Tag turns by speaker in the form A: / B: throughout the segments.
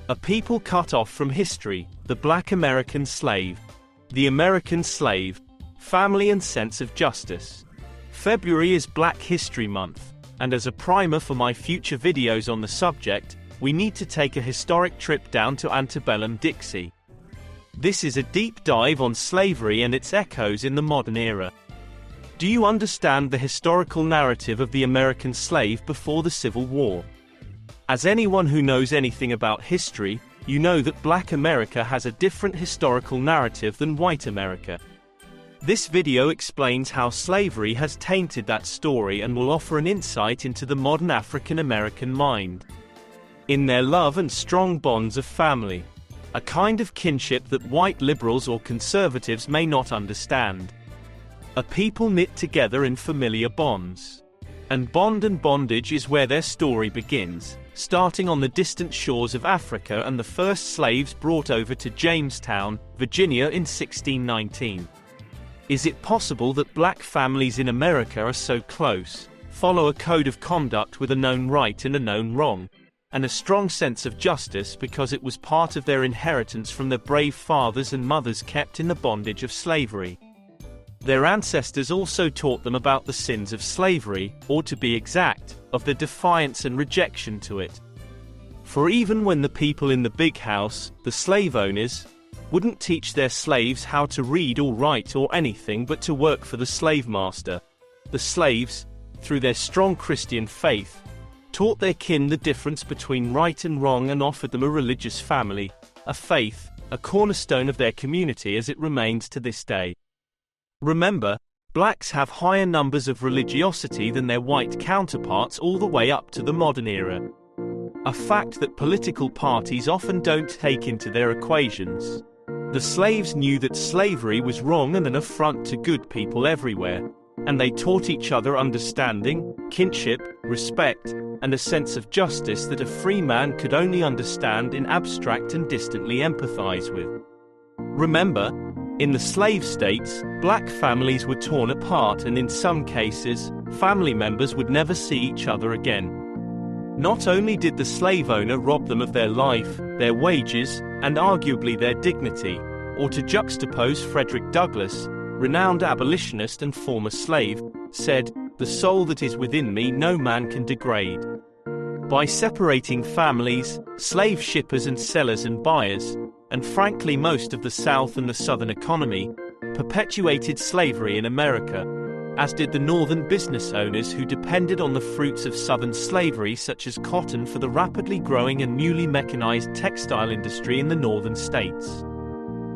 A: A people cut off from history, the Black American slave. The American slave, family and sense of justice. February is Black History Month, and as a primer for my future videos on the subject, we need to take a historic trip down to antebellum Dixie. This is a deep dive on slavery and its echoes in the modern era. Do you understand the historical narrative of the American slave before the Civil War? As anyone who knows anything about history, you know that Black America has a different historical narrative than White America. This video explains how slavery has tainted that story and will offer an insight into the modern African American mind. In their love and strong bonds of family. A kind of kinship that white liberals or conservatives may not understand. A people knit together in familiar bonds. And bondage is where their story begins, starting on the distant shores of Africa and the first slaves brought over to Jamestown, Virginia in 1619. Is it possible that Black families in America are so close, follow a code of conduct with a known right and a known wrong, and a strong sense of justice because it was part of their inheritance from their brave fathers and mothers kept in the bondage of slavery? Their ancestors also taught them about the sins of slavery, or to be exact, of the defiance and rejection to it. For even when the people in the big house, the slave owners, wouldn't teach their slaves how to read or write or anything but to work for the slave master, the slaves, through their strong Christian faith, taught their kin the difference between right and wrong and offered them a religious family, a faith, a cornerstone of their community as it remains to this day. Remember, blacks have higher numbers of religiosity than their white counterparts all the way up to the modern era. A fact that political parties often don't take into their equations. The slaves knew that slavery was wrong and an affront to good people everywhere, and they taught each other understanding, kinship, respect, and a sense of justice that a free man could only understand in abstract and distantly empathize with. Remember, in the slave states, black families were torn apart and in some cases, family members would never see each other again. Not only did the slave owner rob them of their life, their wages, and arguably their dignity, or to juxtapose Frederick Douglass, renowned abolitionist and former slave, said, "The soul that is within me no man can degrade." By separating families, slave shippers and sellers and buyers, and frankly most of the South and the Southern economy, perpetuated slavery in America, as did the Northern business owners who depended on the fruits of Southern slavery such as cotton for the rapidly growing and newly mechanized textile industry in the Northern states.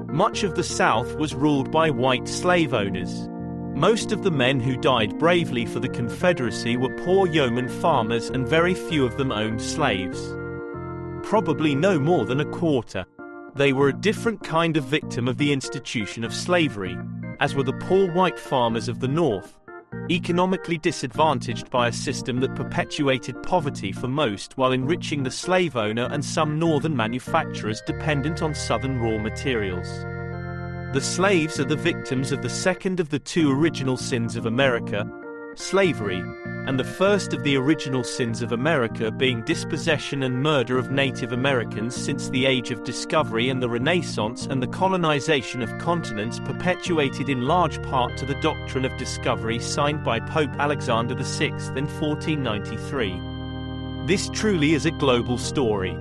A: Much of the South was ruled by white slave owners. Most of the men who died bravely for the Confederacy were poor yeoman farmers and very few of them owned slaves. Probably no more than a quarter. They were a different kind of victim of the institution of slavery, as were the poor white farmers of the North, economically disadvantaged by a system that perpetuated poverty for most while enriching the slave owner and some Northern manufacturers dependent on Southern raw materials. The slaves are the victims of the second of the two original sins of America, slavery, and the first of the original sins of America being dispossession and murder of Native Americans since the Age of Discovery and the Renaissance and the colonization of continents perpetuated in large part to the doctrine of discovery signed by Pope Alexander VI in 1493. This truly is a global story.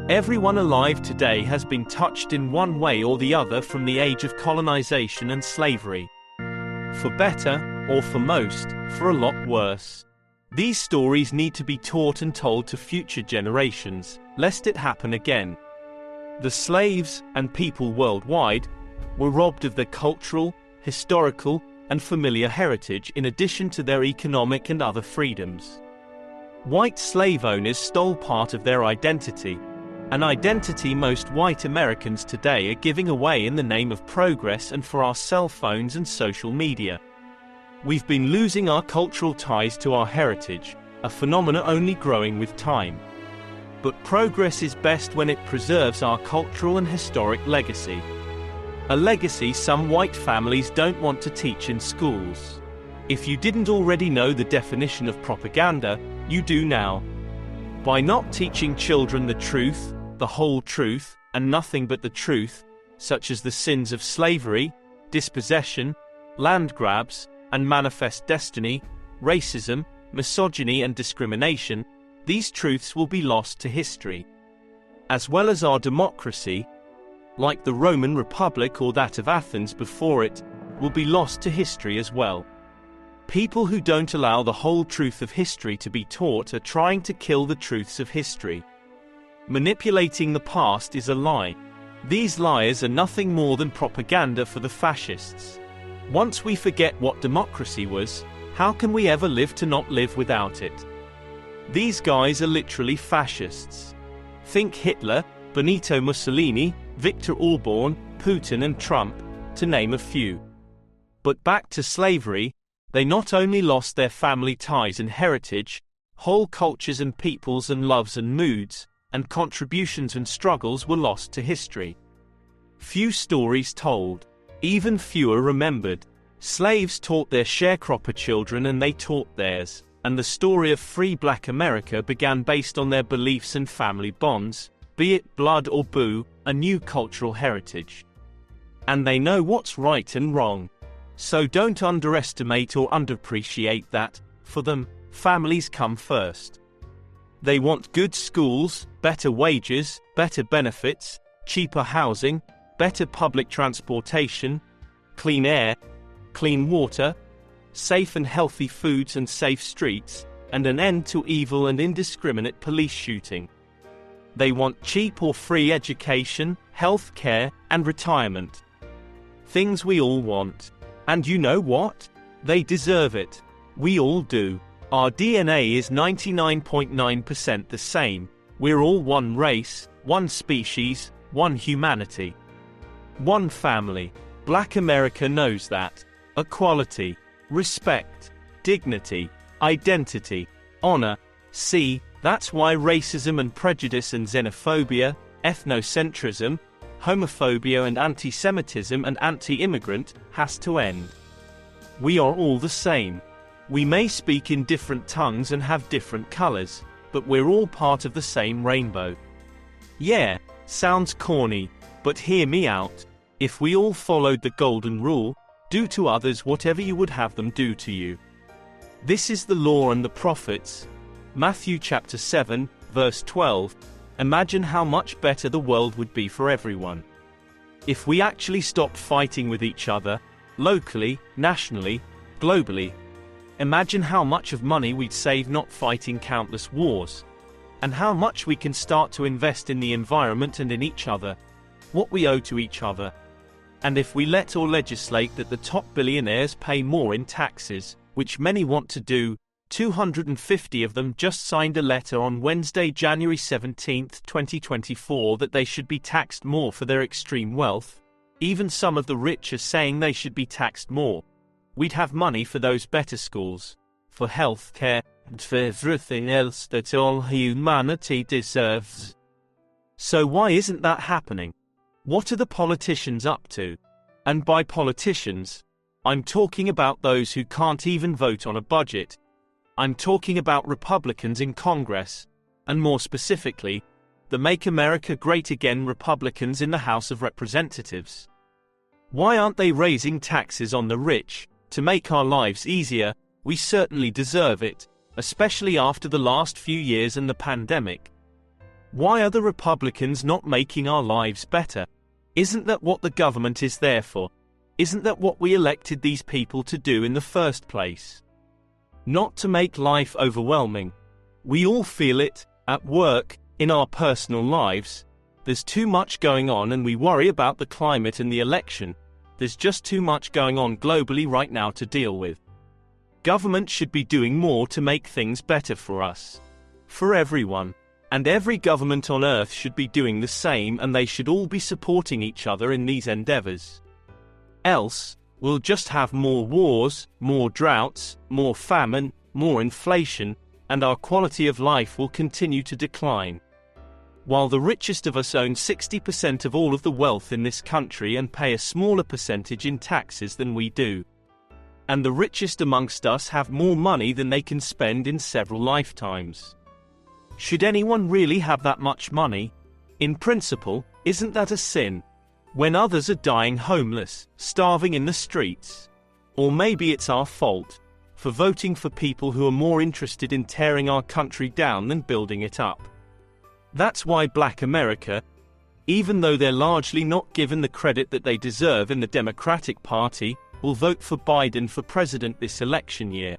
A: Everyone alive today has been touched in one way or the other from the age of colonization and slavery. For better, or for most, for a lot worse. These stories need to be taught and told to future generations, lest it happen again. The slaves, and people worldwide, were robbed of their cultural, historical, and familiar heritage in addition to their economic and other freedoms. White slave owners stole part of their identity, an identity most white Americans today are giving away in the name of progress and for our cell phones and social media. We've been losing our cultural ties to our heritage, a phenomena only growing with time. But progress is best when it preserves our cultural and historic legacy. A legacy some white families don't want to teach in schools. If you didn't already know the definition of propaganda, you do now. By not teaching children the truth, the the whole truth, and nothing but the truth, such as the sins of slavery, dispossession, land grabs, and manifest destiny, racism, misogyny and discrimination, these truths will be lost to history. As well as our democracy, like the Roman Republic or that of Athens before it, will be lost to history as well. People who don't allow the whole truth of history to be taught are trying to kill the truths of history. Manipulating the past is a lie. These lies are nothing more than propaganda for the fascists. Once we forget what democracy was, how can we ever live to not live without it? These guys are literally fascists. Think Hitler, Benito Mussolini, Viktor Orban, Putin and Trump, to name a few. But back to slavery, they not only lost their family ties and heritage, whole cultures and peoples and loves and moods, and contributions and struggles were lost to history. Few stories told, even fewer remembered. Slaves taught their sharecropper children and they taught theirs, and the story of free black America began based on their beliefs and family bonds, be it blood or boo, a new cultural heritage. And they know what's right and wrong. So don't underestimate or underappreciate that, for them, families come first. They want good schools, better wages, better benefits, cheaper housing, better public transportation, clean air, clean water, safe and healthy foods and safe streets, and an end to evil and indiscriminate police shooting. They want cheap or free education, health care, and retirement. Things we all want. And you know what? They deserve it. We all do. Our DNA is 99.9% the same. We're all one race, one species, one humanity. One family. Black America knows that. Equality, respect, dignity, identity, honor. See, that's why racism and prejudice and xenophobia, ethnocentrism, homophobia and anti-Semitism and anti-immigrant has to end. We are all the same. We may speak in different tongues and have different colors, but we're all part of the same rainbow. Yeah, sounds corny, but hear me out. If we all followed the golden rule, do to others whatever you would have them do to you. This is the law and the prophets. Matthew chapter 7, verse 12. Imagine how much better the world would be for everyone. If we actually stopped fighting with each other, locally, nationally, globally. Imagine how much of money we'd save not fighting countless wars. And how much we can start to invest in the environment and in each other. What we owe to each other. And if we let or legislate that the top billionaires pay more in taxes, which many want to do, 250 of them just signed a letter on Wednesday, January 17, 2024 that they should be taxed more for their extreme wealth. Even some of the rich are saying they should be taxed more. We'd have money for those better schools, for health care, and for everything else that all humanity deserves. So why isn't that happening? What are the politicians up to? And by politicians, I'm talking about those who can't even vote on a budget. I'm talking about Republicans in Congress, and more specifically, the Make America Great Again Republicans in the House of Representatives. Why aren't they raising taxes on the rich, to make our lives easier? We certainly deserve it, especially after the last few years and the pandemic. Why are the Republicans not making our lives better? Isn't that what the government is there for? Isn't that what we elected these people to do in the first place? Not to make life overwhelming. We all feel it, at work, in our personal lives. There's too much going on and we worry about the climate and the election. There's just too much going on globally right now to deal with. Government should be doing more to make things better for us. For everyone. And every government on earth should be doing the same, and they should all be supporting each other in these endeavors. Else, we'll just have more wars, more droughts, more famine, more inflation, and our quality of life will continue to decline. While the richest of us own 60% of all of the wealth in this country and pay a smaller percentage in taxes than we do. And the richest amongst us have more money than they can spend in several lifetimes. Should anyone really have that much money? In principle, isn't that a sin? When others are dying homeless, starving in the streets. Or maybe it's our fault for voting for people who are more interested in tearing our country down than building it up. That's why Black America, even though they're largely not given the credit that they deserve in the Democratic Party, will vote for Biden for president this election year.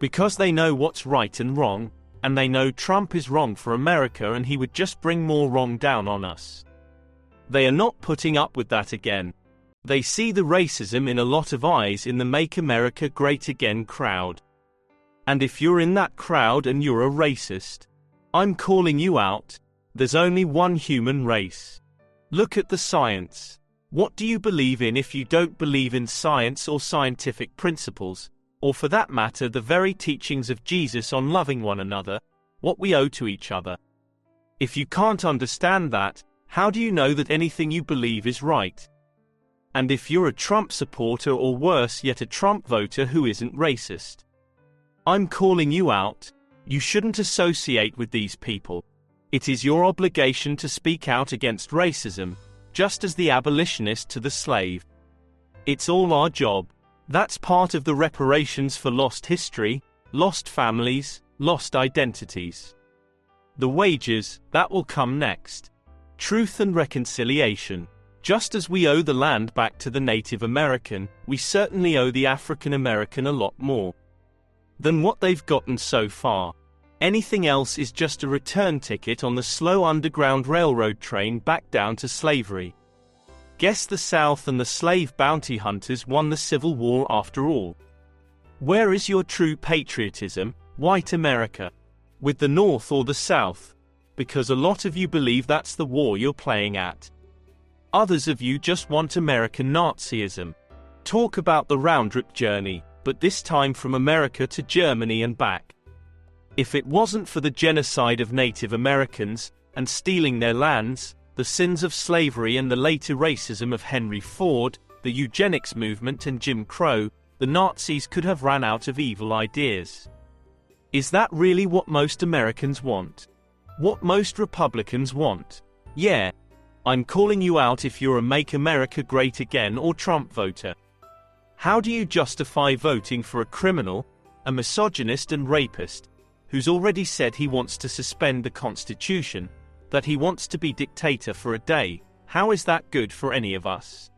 A: Because they know what's right and wrong, and they know Trump is wrong for America and he would just bring more wrong down on us. They are not putting up with that again. They see the racism in a lot of eyes in the Make America Great Again crowd. And if you're in that crowd and you're a racist, I'm calling you out. There's only one human race. Look at the science. What do you believe in if you don't believe in science or scientific principles, or for that matter the very teachings of Jesus on loving one another, what we owe to each other? If you can't understand that, how do you know that anything you believe is right? And if you're a Trump supporter or worse yet a Trump voter who isn't racist, I'm calling you out. You shouldn't associate with these people. It is your obligation to speak out against racism, just as the abolitionist to the slave. It's all our job. That's part of the reparations for lost history, lost families, lost identities. The wages, that will come next. Truth and reconciliation. Just as we owe the land back to the Native American, we certainly owe the African American a lot more than what they've gotten so far. Anything else is just a return ticket on the slow underground railroad train back down to slavery. Guess the South and the slave bounty hunters won the Civil War after all. Where is your true patriotism, white America? With the North or the South? Because a lot of you believe that's the war you're playing at. Others of you just want American Nazism. Talk about the round-trip journey, but this time from America to Germany and back. If it wasn't for the genocide of Native Americans, and stealing their lands, the sins of slavery and the later racism of Henry Ford, the eugenics movement and Jim Crow, the Nazis could have ran out of evil ideas. Is that really what most Americans want? What most Republicans want? Yeah. I'm calling you out if you're a Make America Great Again or Trump voter. How do you justify voting for a criminal, a misogynist and rapist, who's already said he wants to suspend the Constitution, that he wants to be dictator for a day? How is that good for any of us?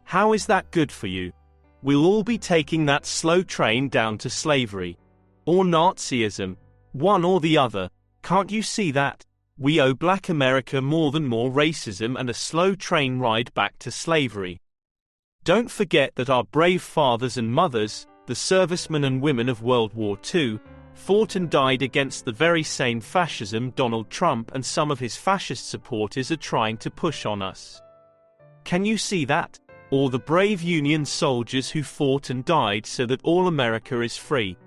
A: How is that good for you? We'll all be taking that slow train down to slavery. Or Nazism. One or the other. Can't you see that? We owe Black America more than more racism and a slow train ride back to slavery. Don't forget that our brave fathers and mothers, the servicemen and women of World War II, fought and died against the very same fascism Donald Trump and some of his fascist supporters are trying to push on us. Can you see that? Or the brave Union soldiers who fought and died so that all America is free.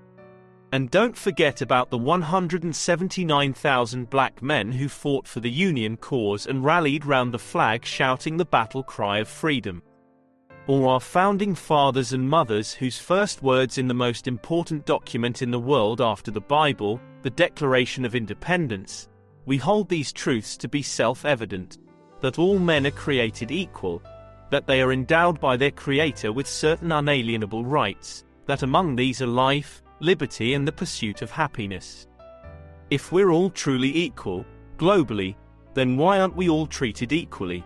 A: And don't forget about the 179,000 black men who fought for the Union cause and rallied round the flag shouting the battle cry of freedom. Or our founding fathers and mothers whose first words in the most important document in the world after the Bible, the Declaration of Independence, we hold these truths to be self-evident, that all men are created equal, that they are endowed by their Creator with certain unalienable rights, that among these are life, liberty and the pursuit of happiness. If we're all truly equal, globally, then why aren't we all treated equally?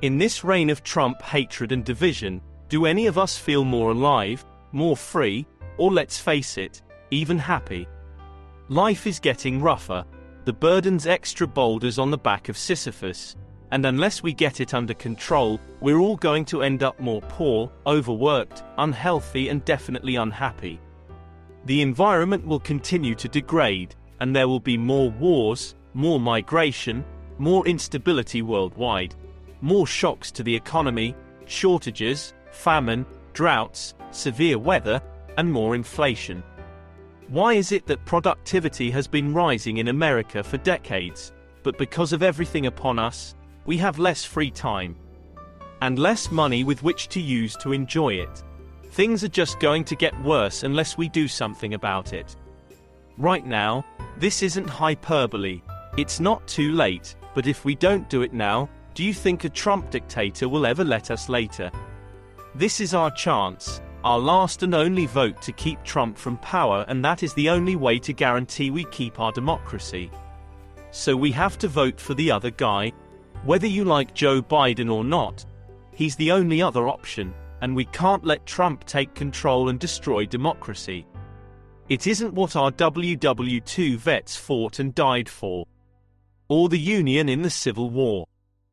A: In this reign of Trump hatred and division, do any of us feel more alive, more free, or let's face it, even happy? Life is getting rougher, the burden's extra boulders on the back of Sisyphus, and unless we get it under control, we're all going to end up more poor, overworked, unhealthy and definitely unhappy. The environment will continue to degrade, and there will be more wars, more migration, more instability worldwide, more shocks to the economy, shortages, famine, droughts, severe weather, and more inflation. Why is it that productivity has been rising in America for decades, but because of everything upon us, we have less free time and less money with which to use to enjoy it? Things are just going to get worse unless we do something about it. Right now, this isn't hyperbole. It's not too late, But if we don't do it now, do you think a Trump dictator will ever let us later? This is our chance, our last and only vote to keep Trump from power, and that is the only way to guarantee we keep our democracy. So we have to vote for the other guy. Whether you like Joe Biden or not, he's the only other option, and we can't let Trump take control and destroy democracy. It isn't what our WW2 vets fought and died for, or the Union in the Civil War,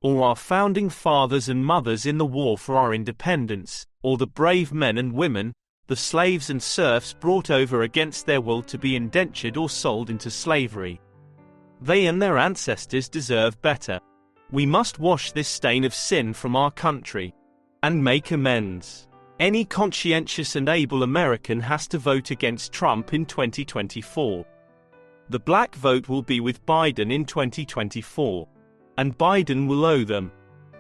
A: or our founding fathers and mothers in the war for our independence, or the brave men and women, the slaves and serfs brought over against their will to be indentured or sold into slavery. They and their ancestors deserve better. We must wash this stain of sin from our country and make amends. Any conscientious and able American has to vote against Trump in 2024. The black vote will be with Biden in 2024. And Biden will owe them.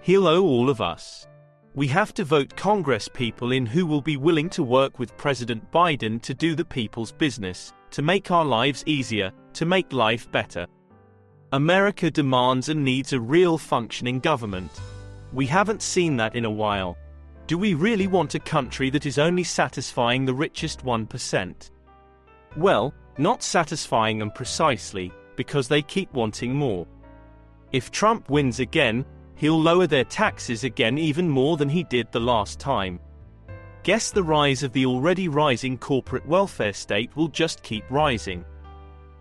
A: He'll owe all of us. We have to vote Congress people in who will be willing to work with President Biden to do the people's business, to make our lives easier, to make life better. America demands and needs a real functioning government. We haven't seen that in a while. Do we really want a country that is only satisfying the richest 1%? Well, not satisfying them precisely, because they keep wanting more. If Trump wins again, he'll lower their taxes again even more than he did the last time. Guess the rise of the already rising corporate welfare state will just keep rising.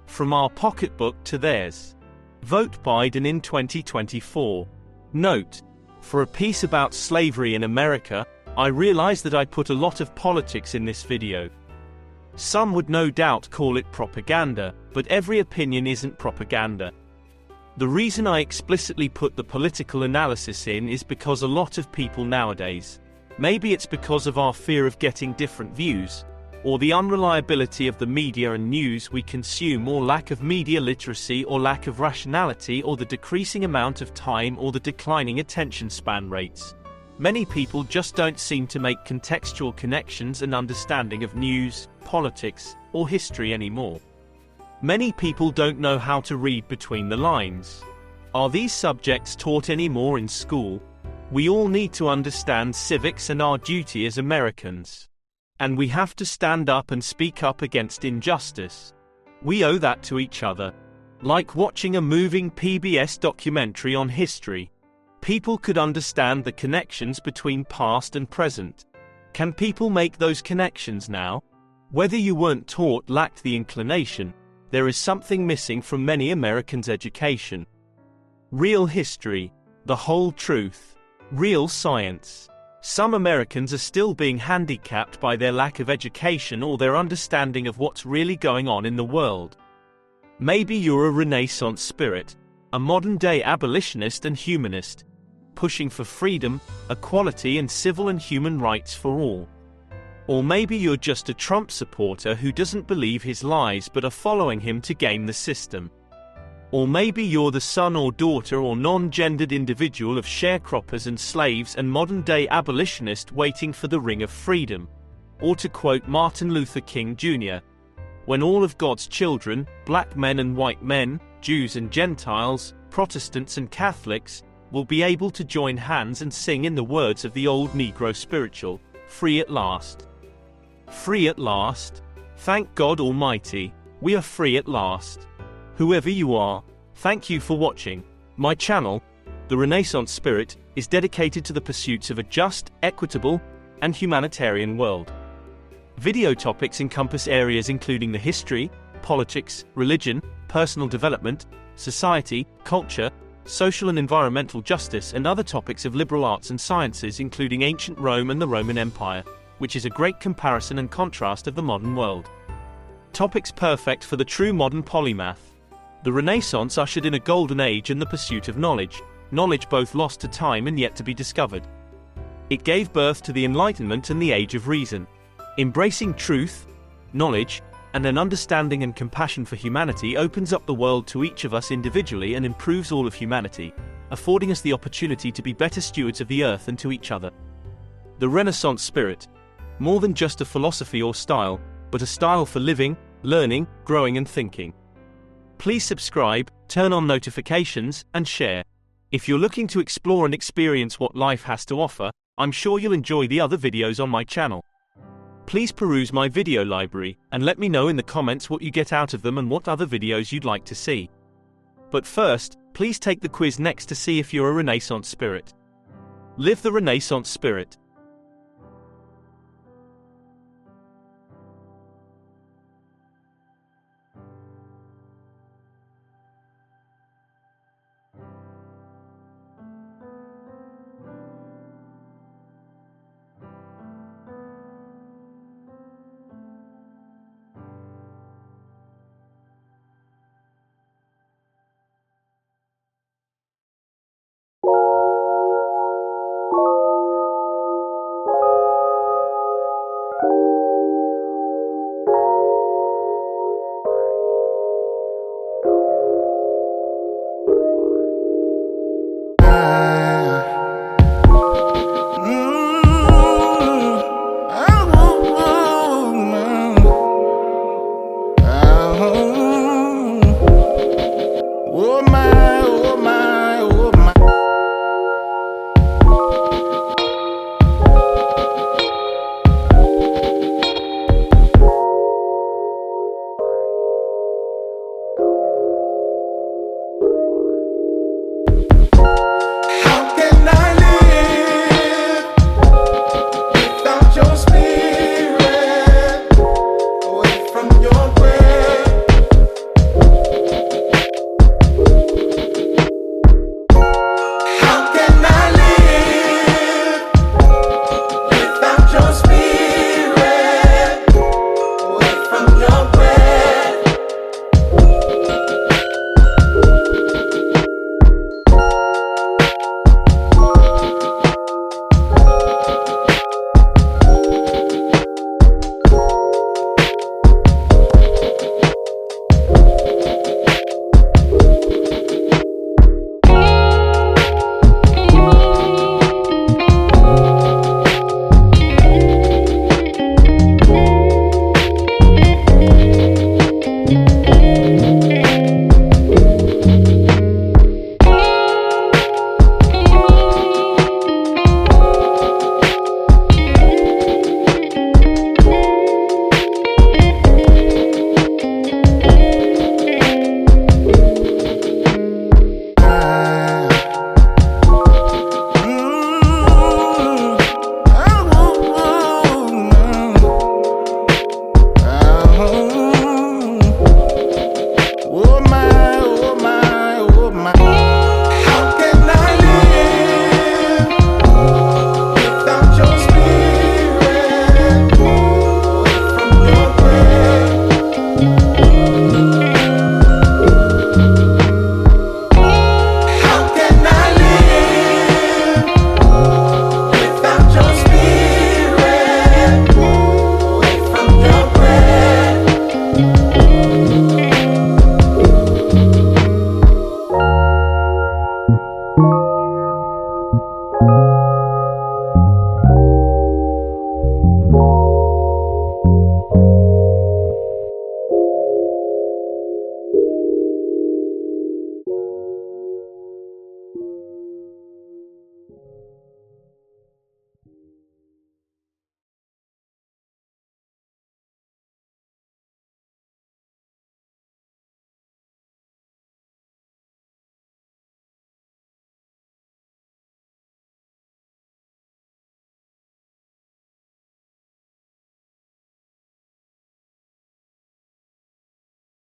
A: From our pocketbook to theirs. Vote Biden in 2024. Note: for a piece about slavery in America, I realize that I put a lot of politics in this video. Some would no doubt call it propaganda, but every opinion isn't propaganda. The reason I explicitly put the political analysis in is because a lot of people nowadays, maybe it's because of our fear of getting different views, or the unreliability of the media and news we consume, or lack of media literacy, or lack of rationality, or the decreasing amount of time, or the declining attention span rates. Many people just don't seem to make contextual connections and understanding of news, politics, or history anymore. Many people don't know how to read between the lines. Are these subjects taught anymore in school? We all need to understand civics and our duty as Americans. And we have to stand up and speak up against injustice. We owe that to each other. Like watching a moving PBS documentary on history. People could understand the connections between past and present. Can people make those connections now? Whether you weren't taught, lacked the inclination, there is something missing from many Americans' education. Real history, the whole truth, real science. Some Americans are still being handicapped by their lack of education or their understanding of what's really going on in the world. Maybe you're a Renaissance spirit, a modern-day abolitionist and humanist, pushing for freedom, equality and civil and human rights for all. Or maybe you're just a Trump supporter who doesn't believe his lies but are following him to game the system. Or maybe you're the son or daughter or non-gendered individual of sharecroppers and slaves and modern-day abolitionist waiting for the ring of freedom. Or to quote Martin Luther King Jr., when all of God's children, black men and white men, Jews and Gentiles, Protestants and Catholics, will be able to join hands and sing in the words of the old Negro spiritual, free at last. Free at last. Thank God Almighty, we are free at last. Whoever you are, thank you for watching. My channel, The Renaissance Spirit, is dedicated to the pursuits of a just, equitable, and humanitarian world. Video topics encompass areas including the history, politics, religion, personal development, society, culture, social and environmental justice, and other topics of liberal arts and sciences including ancient Rome and the Roman Empire, which is a great comparison and contrast of the modern world. Topics perfect for the true modern polymath. The Renaissance ushered in a golden age in the pursuit of knowledge both lost to time and yet to be discovered. It gave birth to the Enlightenment and the Age of Reason. Embracing truth, knowledge, and an understanding and compassion for humanity opens up the world to each of us individually and improves all of humanity, affording us the opportunity to be better stewards of the earth and to each other. The Renaissance spirit, more than just a philosophy or style, but a style for living, learning, growing and thinking. Please subscribe, turn on notifications, and share. If you're looking to explore and experience what life has to offer, I'm sure you'll enjoy the other videos on my channel. Please peruse my video library, and let me know in the comments what you get out of them and what other videos you'd like to see. But first, please take the quiz next to see if you're a Renaissance spirit. Live the Renaissance spirit.